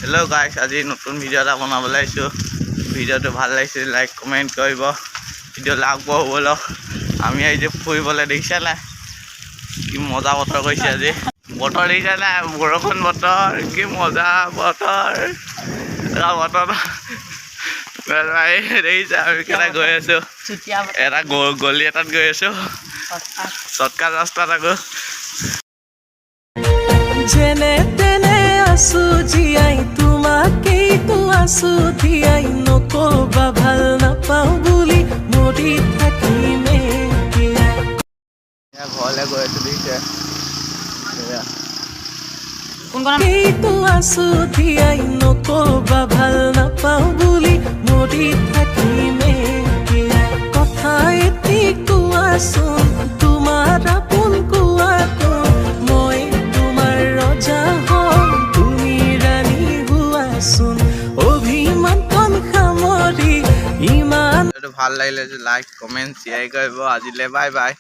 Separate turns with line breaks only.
Hello guys आज नतुन video এটা বনাবলৈ আইছো ভিডিওটো ভাল লাগিছে লাইক কমেন্ট কৰিব ভিডিও লাগব বলো আমি এই যে ফুৰিবলৈ দেখিছা না কি মজা বতৰ কৈছে আজি বতৰ দেখিছা না বৰখন বতৰ কি মজা বতৰ এটা বতৰ ভাই দেখিছা আমি কেনে গৈ আছো এটা গলি এটাত গৈ আছো শৰ্টকাট ৰাস্তাত আকৌ
जेने तेने आसु जियाई तुमाकेई तो आसु दियाई नकबा ভাল নাপাও বুলি মৰি থাকিমে
ঘৰলে গৈ আছো দেখিছে
এই তো आसु दियाई नकबा ভাল নাপাও বুলি মৰি থাকিমে কথা এটি কোৱাচোন তোমাৰ আপোন কোৱা মই তোমাৰ ৰজা হম তুমি ৰাণী হোৱাচোন অভিমান কম সামৰি ইমান
ভাল লাগিলে লাইক কমেন্ট শেয়াৰ কৰিব আজিলে বাই বাই।